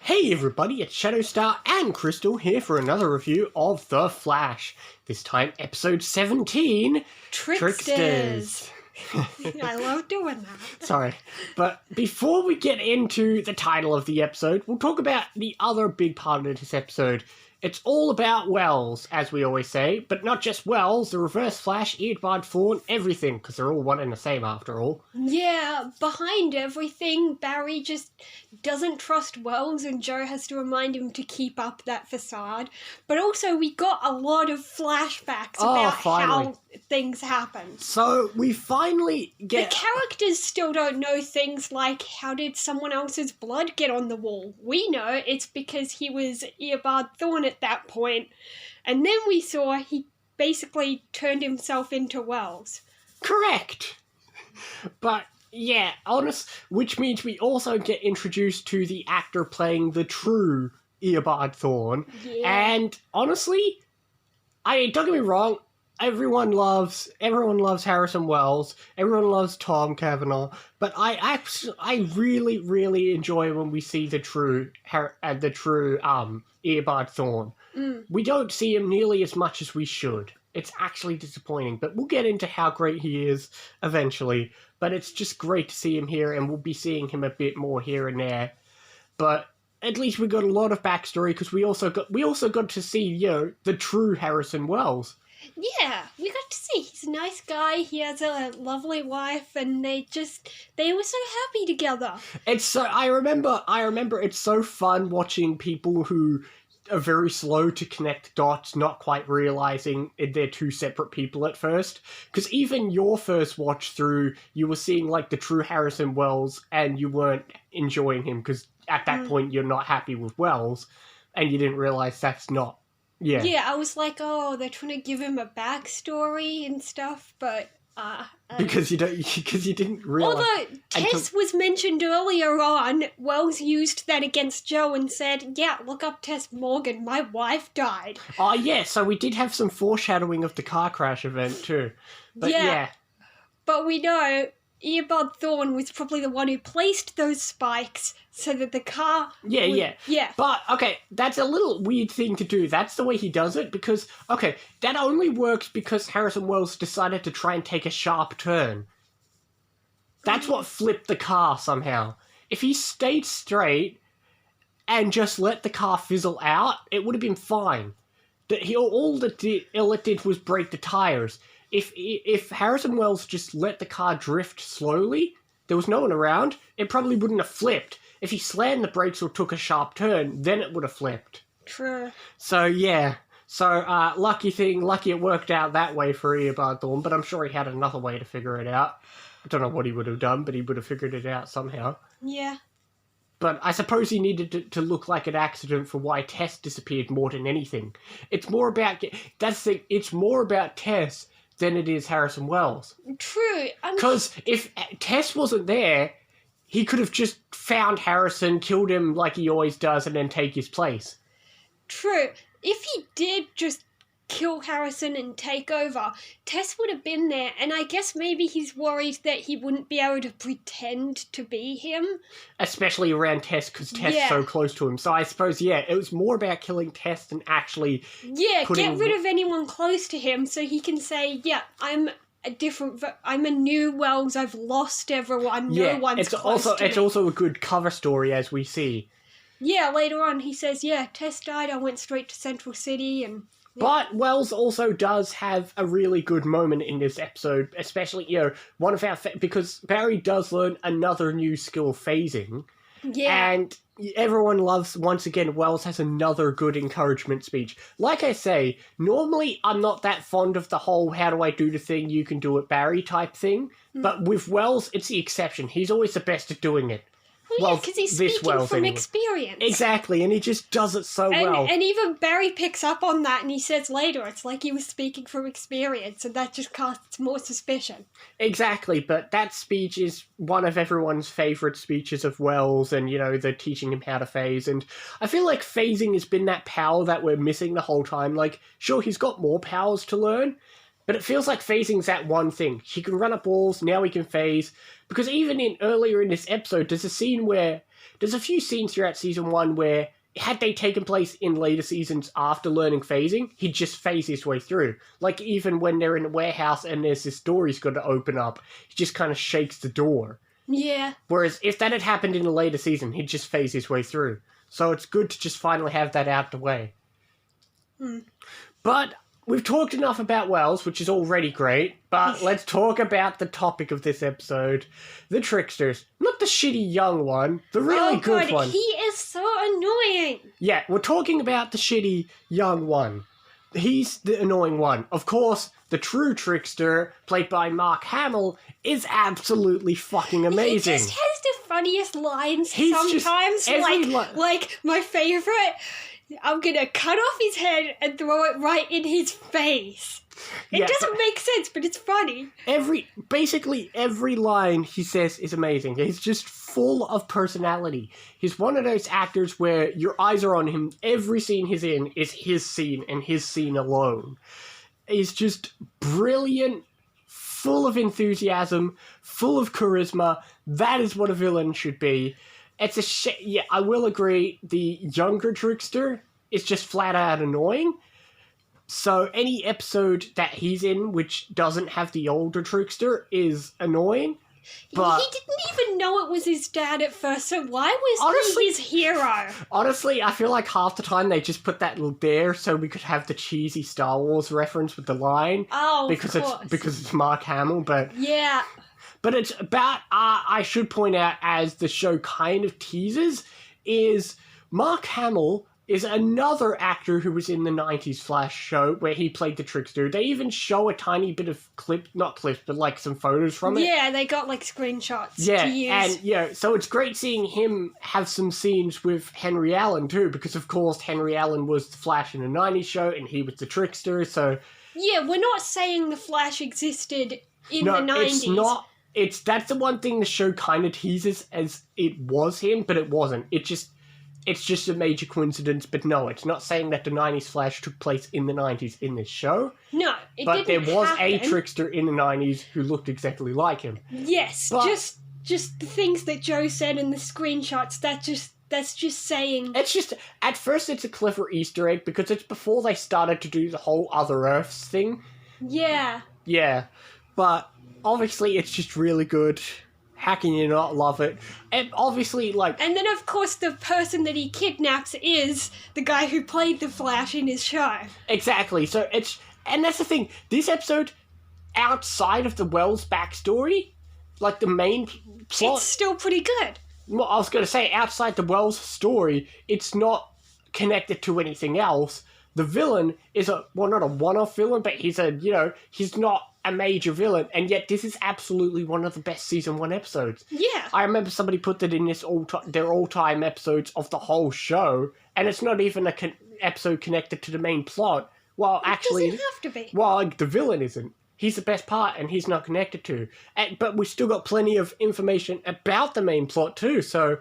Hey everybody, it's Shadowstar and Crystal here for another review of The Flash. This time, episode 17, Tricksters. I love doing that. Sorry, but before we get into the title of the episode, we'll talk about the other big part of this episode. It's all about Wells, as we always say, but not just Wells, the Reverse Flash, Eobard Thawne, everything, because they're all one and the same after all. Yeah, behind everything, Barry just doesn't trust Wells and Joe has to remind him to keep up that facade. But also, we got a lot of flashbacks about how things happen. So, we finally get... The characters still don't know things like, how did someone else's blood get on the wall? We know it's because he was Eobard Thawne at that point. And then we saw he basically turned himself into Wells. Correct! But, yeah, which means we also get introduced to the actor playing the true Eobard Thawne. Yeah. And, honestly, don't get me wrong, everyone loves Harrison Wells, everyone loves Tom Cavanaugh, but I really, really enjoy when we see the true Eobard Thawne. We don't see him nearly as much as we should. It's actually disappointing, but we'll get into how great he is eventually. But it's just great to see him here, and we'll be seeing him a bit more here and there. But at least we got a lot of backstory, because we also got to see, the true Harrison Wells. Yeah, we got to see. He's a nice guy. He has a lovely wife, and they were so happy together. I remember it's so fun watching people who are very slow to connect dots, not quite realizing they're two separate people at first. Because even your first watch through, you were seeing like the true Harrison Wells, and you weren't enjoying him because at that point you're not happy with Wells, and you didn't realize that's not. Yeah. Yeah, I was like, oh, they're trying to give him a backstory and stuff, but because you didn't realize. Although Tess was mentioned earlier on, Wells used that against Joe and said, "Yeah, look up Tess Morgan. My wife died." Oh yeah, so we did have some foreshadowing of the car crash event too. But yeah. But we know Eobard Thawne was probably the one who placed those spikes so that the car Yeah. But, okay, that's a little weird thing to do. That's the way he does it, because, okay, that only works because Harrison Wells decided to try and take a sharp turn. That's what flipped the car somehow. If he stayed straight and just let the car fizzle out, it would have been fine. All it did was break the tires. If Harrison Wells just let the car drift slowly, there was no one around, it probably wouldn't have flipped. If he slammed the brakes or took a sharp turn, then it would have flipped. True. So, yeah. So, lucky it worked out that way for Eobard Thawne, but I'm sure he had another way to figure it out. I don't know what he would have done, but he would have figured it out somehow. Yeah. But I suppose he needed to look like an accident for why Tess disappeared more than anything. It's more about Tess than it is Harrison Wells. True. Because if Tess wasn't there, he could have just found Harrison, killed him like he always does, and then take his place. True. If he did just kill Harrison and take over, Tess would have been there, and I guess maybe he's worried that he wouldn't be able to pretend to be him. Especially around Tess, because Tess is so close to him. So I suppose, it was more about killing Tess than actually... Yeah, get rid of anyone close to him so he can say, I'm a new Wells, I've lost everyone, no one's close to me. It's also a good cover story, as we see. Yeah, later on he says, Tess died, I went straight to Central City, and... But Wells also does have a really good moment in this episode, especially, one of our... because Barry does learn another new skill, phasing. Yeah. And everyone loves, once again, Wells has another good encouragement speech. Like I say, normally I'm not that fond of the whole how do I do the thing, you can do it, Barry type thing. But with Wells, it's the exception. He's always the best at doing it. Well, because he's speaking from experience. Exactly, and he just does it so well. And even Barry picks up on that, and he says later, it's like he was speaking from experience, and that just casts more suspicion. Exactly, but that speech is one of everyone's favourite speeches of Wells, and, the teaching him how to phase, and I feel like phasing has been that power that we're missing the whole time. Like, sure, he's got more powers to learn, but it feels like phasing's that one thing. He can run up walls, now he can phase. Because even earlier in this episode, there's a scene where there's a few scenes throughout season 1 where, had they taken place in later seasons after learning phasing, he'd just phase his way through. Like, even when they're in a warehouse and there's this door he's got to open up, he just kind of shakes the door. Yeah. Whereas if that had happened in a later season, he'd just phase his way through. So it's good to just finally have that out the way. But we've talked enough about Wells, which is already great, but let's talk about the topic of this episode. The tricksters. Not the shitty young one, the really good one. He is so annoying. Yeah, we're talking about the shitty young one. He's the annoying one. Of course, the true trickster, played by Mark Hamill, is absolutely fucking amazing. He just has the funniest lines He's just- sometimes. every Like my favorite, I'm gonna cut off his head and throw it right in his face. It Yeah, doesn't but- make sense, but it's funny. Basically every line he says is amazing. He's just full of personality. He's one of those actors where your eyes are on him. Every scene he's in is his scene and his scene alone. He's just brilliant, full of enthusiasm, full of charisma. That is what a villain should be. It's a yeah, I will agree, the younger trickster is just flat out annoying. So any episode that he's in which doesn't have the older trickster is annoying. But He didn't even know it was his dad at first, so why was Honestly- he his hero? honestly, I feel like half the time they just put that little there so we could have the cheesy Star Wars reference with the line. Oh, Because of course. it's Mark Hamill, but Yeah. it's about, I should point out, as the show kind of teases, is Mark Hamill is another actor who was in the 90s Flash show where he played the trickster. They even show a tiny bit of not clips, but like some photos from it. Yeah, they got like screenshots Yeah, to use. and yeah, so it's great seeing him have some scenes with Henry Allen too, because of course Henry Allen was the Flash in the 90s show and he was the trickster, so Yeah, we're not saying the Flash existed in no, the 90s. it's not. That's the one thing the show kind of teases as it was him, but it wasn't. It's just a major coincidence, but no, it's not saying that the 90s Flash took place in the 90s in this show, No, it but there didn't was happen. a trickster in the 90s who looked exactly like him. Yes, But- just the things that Joe said in the screenshots. That's just saying. It's just, at first it's a clever Easter egg because it's before they started to do the whole Other Earths thing. Yeah. Yeah, but obviously it's just really good. How can you not love it? And obviously, like, And then, of course, the person that he kidnaps is the guy who played the Flash in his show. exactly. So and that's the thing. This episode, outside of the Wells backstory, like the main plot, It's still pretty good. well, I was going to say, outside the Wells story, it's not connected to anything else. The villain is not a one-off villain, but he's not a major villain, and yet this is absolutely one of the best season 1 episodes. Yeah. I remember somebody put that in their all-time episodes of the whole show, and it's not even a episode connected to the main plot. Well, actually, It doesn't have to be. well, like, the villain isn't. He's the best part, and he's not connected to. But we've still got plenty of information about the main plot, too. So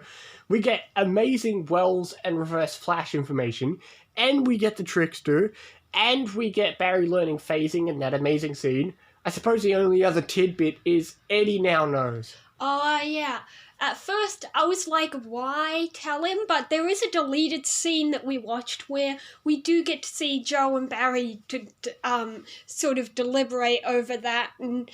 we get amazing Wells and Reverse Flash information, and we get the Trickster, and we get Barry learning phasing in that amazing scene. I suppose the only other tidbit is Eddie now knows. Oh, yeah. At first, I was like, why tell him? But there is a deleted scene that we watched where we do get to see Joe and Barry to sort of deliberate over that. And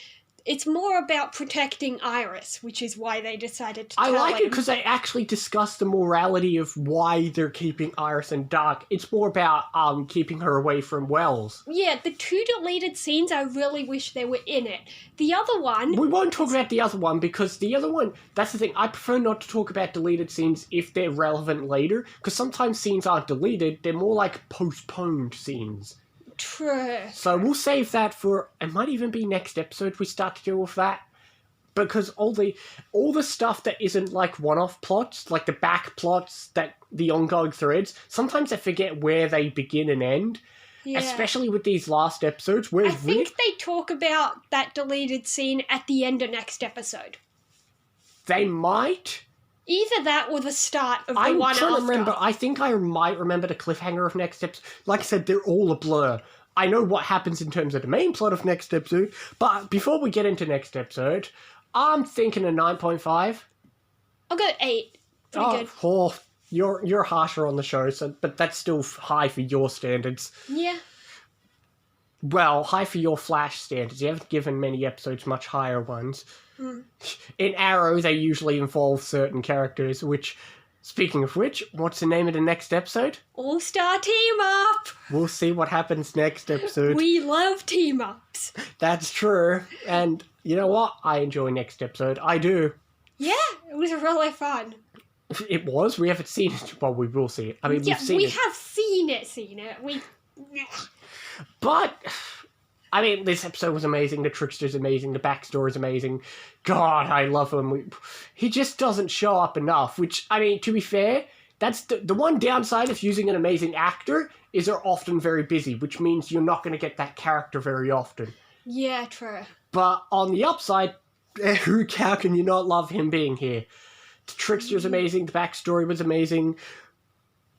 it's more about protecting Iris, which is why they decided to I tell like him. it because they actually discuss the morality of why they're keeping Iris in dark. It's more about keeping her away from Wells. Yeah, the two deleted scenes, I really wish they were in it. The other one... We won't talk about the other one because the other one, that's the thing, I prefer not to talk about deleted scenes if they're relevant later, because sometimes scenes aren't deleted, they're more like postponed scenes. True. So we'll save that for, it might even be next episode we start to deal with that. Because all the stuff that isn't like one-off plots, like the back plots, that the ongoing threads, sometimes I forget where they begin and end. Yeah. Especially with these last episodes, where I think they talk about that deleted scene at the end of next episode. they might. Either that or the start of the I'm one trying after. to remember. I think I might remember the cliffhanger of next episode. Like I said, they're all a blur. I know what happens in terms of the main plot of next episode, but before we get into next episode, I'm thinking a 9.5. I'll go 8. Pretty good. Oh, you're harsher on the show, but that's still high for your standards. Yeah. Well, high for your Flash standards. You haven't given many episodes much higher ones. In Arrow, they usually involve certain characters, which, speaking of which, what's the name of the next episode? All-Star Team-Up! We'll see what happens next episode. We love team-ups. That's true. And you know what? I enjoy next episode. I do. Yeah, it was really fun. It was? We haven't seen it. Well, we will see it. I mean, Yeah, we've seen we it. have seen it. But, I mean, this episode was amazing. The Trickster's amazing. The backstory is amazing. God, I love him. He just doesn't show up enough, which, I mean, to be fair, that's the one downside of using an amazing actor is they're often very busy, which means you're not going to get that character very often. Yeah, true. But on the upside, how can you not love him being here? The Trickster's amazing. The backstory was amazing.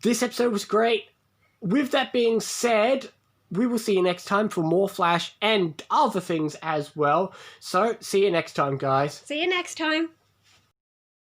This episode was great. With that being said, we will see you next time for more Flash and other things as well. So, see you next time, guys. See you next time.